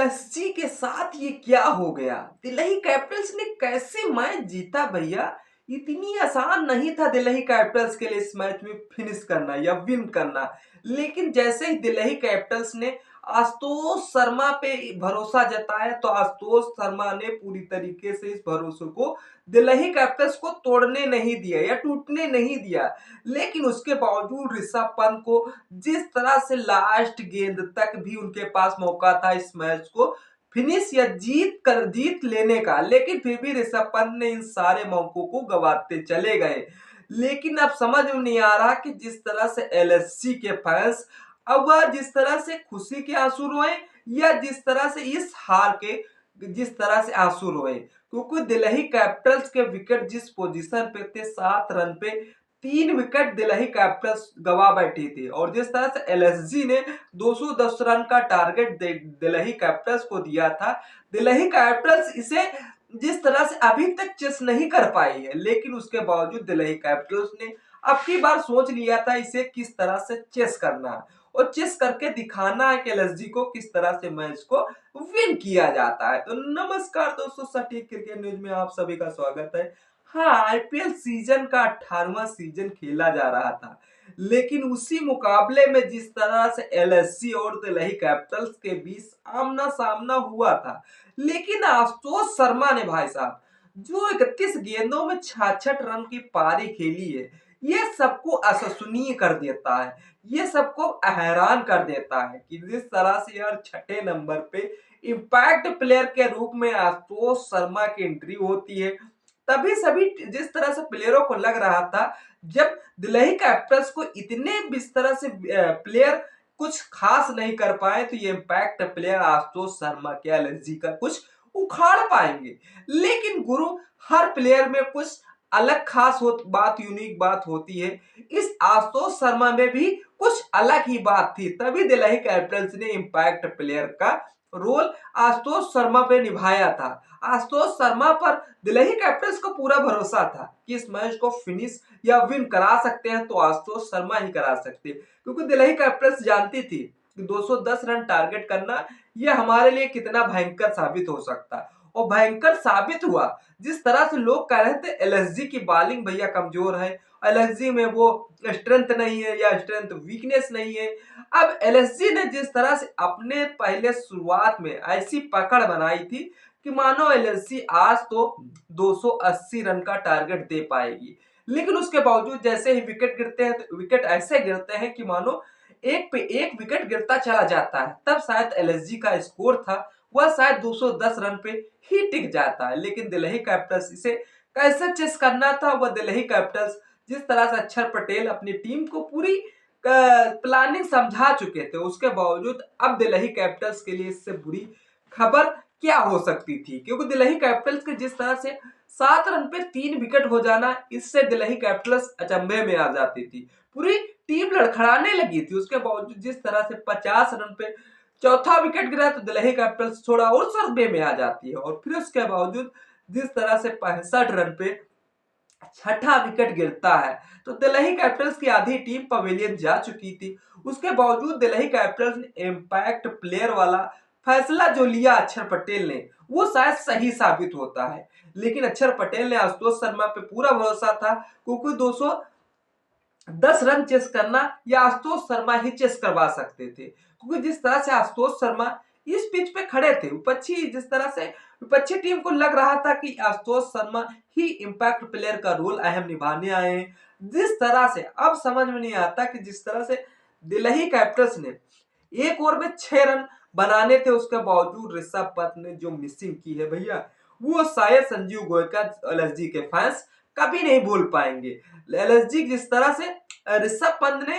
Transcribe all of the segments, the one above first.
LSG के साथ ये क्या हो गया? दिल्ली कैपिटल्स ने कैसे मैच जीता भैया? इतनी आसान नहीं था दिल्ली कैपिटल्स के लिए इस मैच में फिनिश करना या विन करना। लेकिन जैसे ही दिल्ली कैपिटल्स ने आशुतोष शर्मा पे भरोसा जताया तो आशुतोष शर्मा ने पूरी तरीके से इस भरोसे को दिल्ली कैपिटल्स को तोड़ने नहीं दिया या टूटने नहीं दिया। लेकिन उसके बावजूद ऋषभ पंत को जिस तरह से लास्ट गेंद तक भी उनके पास मौका था इस मैच को फिनिश या जीत लेने का, लेकिन फिर भी ऋषभ पंत ने इन सारे मौकों को गंवाते चले गए। लेकिन अब समझ में नहीं आ रहा कि जिस तरह से एलएसजी के फैंस अब वह जिस तरह से खुशी के आंसू रोए या जिस तरह से इस हार के जिस तरह से आंसू रोए, क्योंकि दिल्ली कैपिटल्स के विकेट जिस पोजीशन पे थे 7 रन पे 3 विकेट दिल्ली कैपिटल्स गवा बैठी थी और जिस तरह से एलएसजी ने 210 रन का टारगेट दिल्ली कैपिटल्स को दिया था, दिल्ली कैपिटल्स इसे जिस तरह से अभी तक चेस नहीं कर पाई है। लेकिन उसके बावजूद दिल्ली कैपिटल्स ने अब की बार सोच लिया था इसे किस तरह से चेस करना है और चेस करके दिखाना है कि एलएसजी को किस तरह से मैच को विन किया जाता है। तो नमस्कार दोस्तों, सटीक क्रिकेट न्यूज में आप सभी का स्वागत है। हाँ, आईपीएल सीजन का 18वां सीजन खेला जा रहा था, लेकिन उसी मुकाबले में जिस तरह से एलएसजी और दिल्ली कैपिटल्स के बीच आमना सामना हुआ था, लेकिन आशुतोष शर्मा ने भाई साहब जो 31 गेंदों में 66 रन की पारी खेली है, ये सबको अविश्वसनीय कर देता है, ये सबको हैरान कर देता है कि जिस तरह से यार छठे नंबर पे इम्पैक्ट प्लेयर के रूप में आशुतोष शर्मा की एंट्री होती है। तभी सभी जिस तरह से प्लेयरों को लग रहा था जब दिल्ली कैपिटल्स को इतने इस तरह से प्लेयर कुछ खास नहीं कर पाए तो ये इम्पैक्ट प्लेयर आशुतोष शर्मा के एलएसजी का कुछ उखाड़ पाएंगे। लेकिन गुरु हर प्लेयर में कुछ अलग खास बात यूनिक बात होती है, इस आशुतोष शर्मा में भी कुछ अलग ही बात थी। तभी दिल्ली कैपिटल्स ने इम्पैक्ट प्लेयर का रोल आशुतोष शर्मा पे निभाया था। आशुतोष शर्मा पर दिल्ली कैपिटल्स को पूरा भरोसा था कि इस मैच को फिनिश या विन करा सकते हैं तो आशुतोष शर्मा ही करा सकते, क्योंकि दिल्ली कैपिटल्स जानती थी कि 210 रन टारगेट करना यह हमारे लिए कितना भयंकर साबित हो सकता है और भयंकर साबित हुआ। जिस तरह से लोग कह रहे थे एलएसजी की बॉलिंग भैया कमजोर है, एलएसजी में वो स्ट्रेंथ नहीं है या स्ट्रेंथ वीकनेस नहीं है। अब एलएसजी ने जिस तरह से अपने पहले शुरुआत में ऐसी पकड़ बनाई थी कि मानो एलएसजी आज तो 280 रन का टारगेट दे पाएगी, लेकिन उसके बावजूद जैसे ही विकेट गिरते हैं तो विकेट ऐसे गिरते हैं कि मानो एक पे एक विकेट गिरता चला जाता है। तब शायद एलएसजी का स्कोर था वह शायद 210 रन पे ही टिक जाता है। लेकिन दिल्ली कैपिटल्स इसे कैसे चेस करना था, वह दिल्ली कैपिटल्स जिस तरह से अक्षर पटेल अपनी टीम को पूरी प्लानिंग समझा चुके थे, उसके बावजूद अब दिल्ली कैपिटल्स के लिए इससे बुरी खबर क्या हो सकती थी, क्योंकि दिल्ली कैपिटल्स के जिस तरह से 7 रन पे 3 विकेट हो जाना, इससे दिल्ली कैपिटल्स अचंभे में आ जाती थी, पूरी टीम लड़खड़ाने लगी थी। उसके बावजूद जिस तरह से 50 रन पे चौथा विकेट गिरा तो दिल्ली कैपिटल्स थोड़ा और सरबे में आ जाती है और फिर उसके बावजूद जिस तरह से 65 रन पे छठा विकेट गिरता है तो दिल्ली कैपिटल्स की आधी टीम पवेलियन जा चुकी थी। उसके बावजूद दिल्ली कैपिटल्स ने इम्पैक्ट प्लेयर वाला फैसला जो लिया अक्षर पटेल ने, वो शायद सही साबित होता है। लेकिन अक्षर पटेल ने आशुतोष शर्मा पे पूरा भरोसा था, क्योंकि 210 रन चेस करना या आशुतोष शर्मा ही चेस करवा सकते थे, क्योंकि जिस तरह से आशुतोष शर्मा इस पिच पे खड़े थे विपक्षी जिस तरह से विपक्षी टीम को लग रहा था कि आशुतोष शर्मा ही इम्पैक्ट प्लेयर का रोल अहम निभाने आए हैं। जिस तरह से अब समझ में नहीं आता कि जिस तरह से दिल्ली कैपिटल्स ने एक ओवर में 6 रन बनाने थे, उसके बावजूद ऋषभ पंत ने जो मिसिंग की है भैया, वो शायद संजीव गोयनका एलएसजी के फैंस कभी नहीं भूल पाएंगे। एलएसजी जिस तरह से ऋषभ पंत ने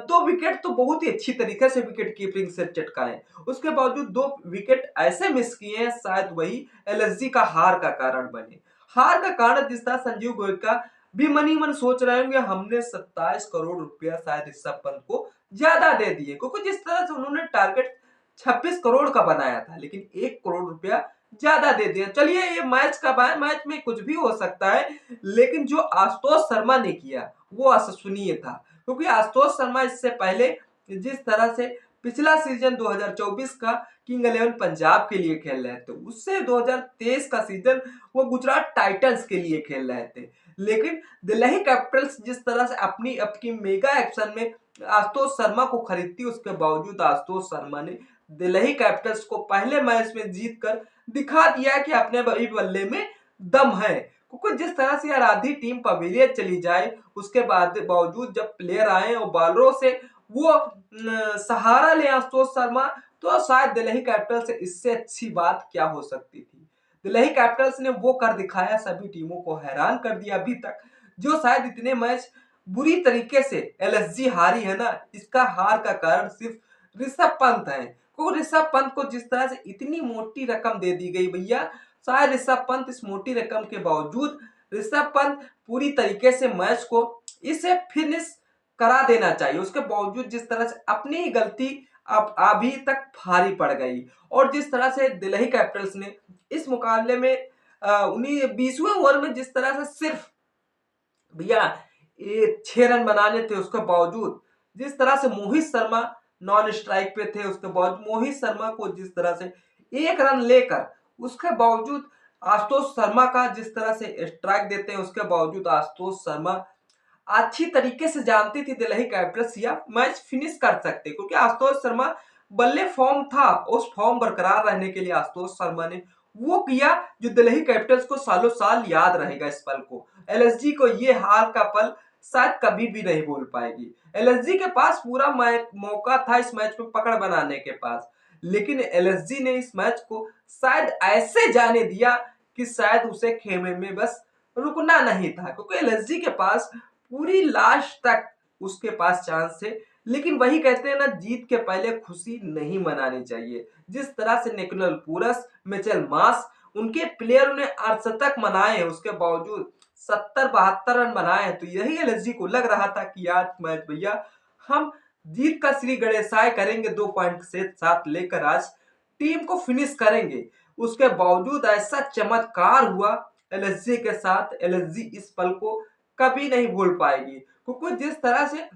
2 विकेट तो बहुत ही अच्छी तरीके से विकेट कीपिंग से चटकाए, उसके बावजूद 2 विकेट ऐसे मिस किए हैं शायद वही एलएसजी का हार का कारण बने। हार का कारण जिस तरह संजीव गोयनका भी मनी मन सोच रहे होंगे हमने 27 करोड़ रुपया शायद ऋषभ पंत को ज्यादा दे दिए, क्योंकि जिस तरह से उन्होंने टारगेट 26 करोड़ का बनाया था लेकिन 1 करोड़ रुपया ज्यादा दे दिया। चलिए ये मैच का मैच में कुछ भी हो सकता है, लेकिन जो आशुतोष शर्मा ने किया वो अविश्वसनीय था, क्योंकि आशुतोष शर्मा इससे पहले जिस तरह से पिछला सीजन 2024 का किंग 11 पंजाब के लिए खेल रहे थे, उससे 2023 का सीजन वो गुजरात टाइटंस के लिए खेल रहे थे। लेकिन दिल्ली कैपिटल्स जिस तरह से अपनी अपनी मेगा एक्शन में आशुतोष शर्मा को खरीदती, उसके बावजूद आशुतोष शर्मा ने दिल्ली कैपिटल्स को पहले मैच में जीतकर दिखा दिया कि अपने बड़ी बल्ले में दम है। क्योंकि जिस तरह से यार आधी टीम पवेलियन चली जाए, उसके बाद बावजूद जब प्लेयर आए और बॉलरों से वो सहारा ले आशुतोष शर्मा, तो शायद दिल्ली कैपिटल्स से इससे अच्छी बात क्या हो सकती थी। दिल्ली कैपिटल्स ने वो कर दिखाया, सभी टीमों को हैरान कर दिया अभी तक। जो शायद इतने मैच बुरी तरीके से एलएसजी हारी है ना, इसका हार का कारण सिर्फ ऋषभ पंत है। क्योंकि ऋषभ पंत को जिस तरह से इतनी मोटी रकम दे दी गई भैया, शायद ऋषभ पंत इस मोटी रकम के बावजूद ऋषभ पंत पूरी तरीके से मैच को इसे फिनिश करा देना चाहिए। उसके बावजूद जिस तरह से अपनी ही गलती अब अभी तक भारी पड़ गई, और जिस तरह से दिल्ली कैपिटल्स ने इस मुकाबले में 20वें ओवर में जिस तरह से सिर्फ भैया ये 6 रन बनाने थे, उसके बावजूद जिस तरह से मोहित शर्मा नॉन स्ट्राइक पे थे, उसके बाद मोहित शर्मा को जिस तरह से 1 रन लेकर, उसके बावजूद आशुतोष शर्मा का जिस तरह से स्ट्राइक देते हैं, उसके बावजूद आशुतोष शर्मा अच्छी तरीके से जानती थी दिल्ली कैपिटल्स या मैच फिनिश कर सकते, क्योंकि आशुतोष शर्मा बल्ले फॉर्म था, उस फॉर्म बरकरार रहने के लिए आशुतोष शर्मा ने वो किया जो दिल्ली कैपिटल्स को सालों साल याद रहेगा। इस पल को एलएसजी को ये हार का पल शायद कभी भी नहीं भूल पाएगी। एलएसजी के पास पूरा मौका था इस मैच में पकड़ बनाने के पास, लेकिन एलएसजी ने इस मैच को शायद ऐसे जाने दिया कि शायद उसे खेमे में बस रुकना नहीं था, क्योंकि एलएसजी के पास पूरी लास्ट तक उसके पास चांस थे। लेकिन वही कहते हैं ना, जीत के पहले खुशी नहीं मनानी चाहिए। जिस तरह से निकोलस पूरस, मिचेल मार्श, उनके प्लेयरों ने अर्धशतक मनाए, उसके बावजूद 70-72 रन बनाए, तो यही एलएसजी को लग रहा था कि आज मैच भैया हम जीत का श्री गणेशाय करेंगे, 2 पॉइंट से साथ लेकर आज टीम को फिनिश करेंगे। उसके बावजूद ऐसा चमत्कार हुआ एलएसजी के साथ, एलएसजी इस पल को कभी नहीं भूल पाएगी। क्योंकि जिस तरह से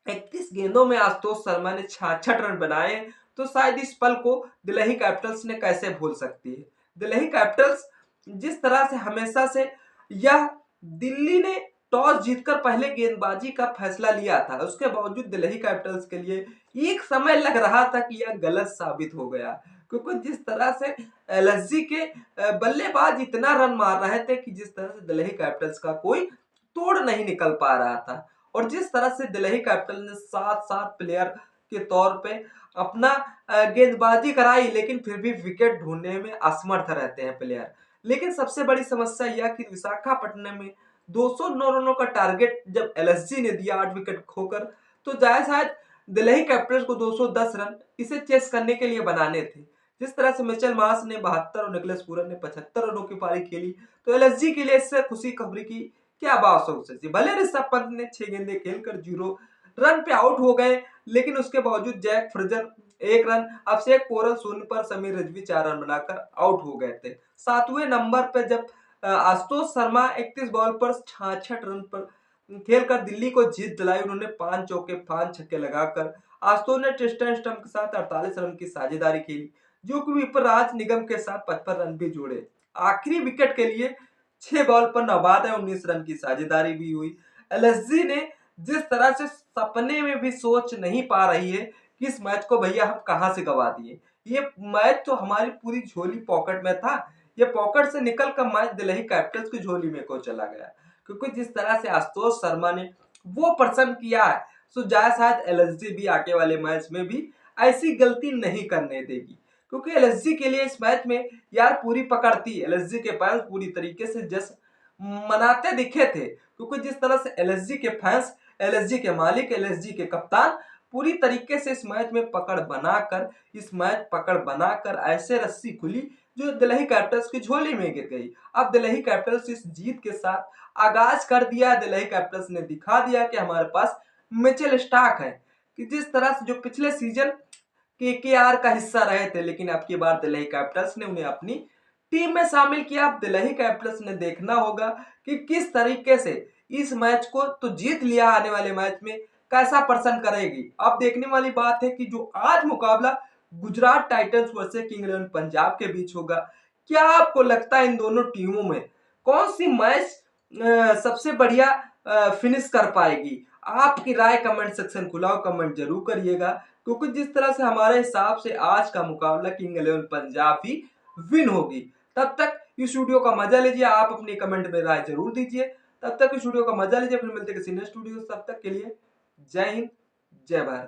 31 गेंदों में आशुतोष शर्मा ने 66 रन बनाए, तो शायद इस पल को दिल्ली कैपिटल्स ने कैसे भूल सकती है। दिल्ली कैपिटल्स जिस तरह से हमेशा से यह दिल्ली ने टॉस जीतकर पहले गेंदबाजी का फैसला लिया था, उसके बावजूद दिल्ली कैपिटल्स के लिए एक समय लग रहा था कि यह गलत साबित हो गया, क्योंकि जिस तरह से एलएसजी के बल्लेबाज इतना रन मार रहे थे कि जिस तरह से दिल्ली कैपिटल्स का कोई तोड़ नहीं निकल पा रहा था। और जिस तरह से दिल्ली कैपिटल ने 7-7 प्लेयर के तौर पे अपना गेंदबाजी कराई, लेकिन फिर भी विकेट ढूंढने में असमर्थ रहते हैं प्लेयर। लेकिन सबसे बड़ी समस्या यह कि विशाखापट्टनम में 209 रनों का टारगेट जब एलएसजी ने दिया 8 विकेट खोकर, तो शायद दिल्ली कैपिटल्स को 210 रन इसे चेस करने के लिए बनाने थे। जिस तरह से मिचेल मार्श ने 72 और निकोलस पूरन ने 75 रनों की पारी खेली, तो एलएसजी के लिए इससे खुशी खबरी की क्या बात हो सकती। भले ऋषभ पंत ने 6 गेंदें खेलकर 0 रन पे आउट हो गए, लेकिन उसके बावजूद जैक फ्रिजर 1 रन, अभिषेक पोरल 0 पर, समीर रिजवी 4 रन बनाकर आउट हो गए थे। 7वें नंबर पर जब आशुतोष शर्मा 31 बॉल पर 66 रन पर खेलकर दिल्ली को जीत दिलाई, उन्होंने 5 चौके 5 छक्के लगाकर। आशुतोष ने ट्रिस्टन स्टम्प के साथ 48 रन की साझेदारी खेली, जो कि विपराज निगम के साथ 55 रन भी जोड़े। आखिरी विकेट के लिए 6 बॉल पर नवादा 19 रन की साझेदारी भी हुई। एलएसजी ने जिस तरह से सपने में भी सोच नहीं पा रही है कि इस मैच को भैया हम कहां से गवा दिए। ये मैच तो हमारी पूरी झोली पॉकेट में था, ये पॉकेट से निकल कर मैच दिल्ली कैपिटल्स की झोली में को चला गया। क्योंकि जिस तरह से आशुतोष शर्मा ने वो प्रसन्न किया है, तो शायद एलएसजी भी आगे वाले मैच में भी ऐसी गलती नहीं करने देगी। क्योंकि एलएसजी के लिए इस मैच में यार पूरी पकड़ थी, एलएसजी के फैंस पूरी तरीके से जश्न मनाते दिखे थे। क्योंकि जिस तरह से एलएसजी के फैंस, एलएसजी के मालिक, एलएसजी के कप्तान पूरी तरीके से इस मैच में पकड़ बनाकर ऐसे रस्सी खुली जो दिल्ली कैपिटल्स की झोली में गिर गई। अब दिल्ली कैपिटल्स इस जीत के साथ आगाज कर दिया। दिल्ली कैपिटल्स ने दिखा दिया कि हमारे पास मिचेल स्टार्क है, कि जिस तरह से जो पिछले सीजन केकेआर का हिस्सा रहे थे, लेकिन अब की बार दिल्ली कैपिटल्स ने उन्हें अपनी टीम में शामिल किया। अब दिल्ली कैपिटल्स ने देखना होगा कि किस तरीके से इस मैच को तो जीत लिया, आने वाले मैच में कैसा प्रदर्शन करेगी। अब देखने वाली बात है कि जो आज मुकाबला Gujarat Titans versus king eleven Punjab के बीच होगा, क्या आपको लगता है इन दोनों टीमों में कौन सी मैच सबसे बढ़िया फिनिश कर पाएगी? आपकी राय कमेंट सेक्शन खुला हो, कमेंट जरूर करिएगा, क्योंकि जिस तरह से हमारे हिसाब से आज का मुकाबला किंग इलेवन पंजाब ही विन होगी। तब तक इस वीडियो का मजा लीजिए, आप अपने कमेंट में राय जरूर दीजिए। तब तक इस वीडियो का मजा लीजिए, फिर मिलते हैं किसी नेक्स्ट वीडियो। तब तक के लिए जय हिंद, जय भारत।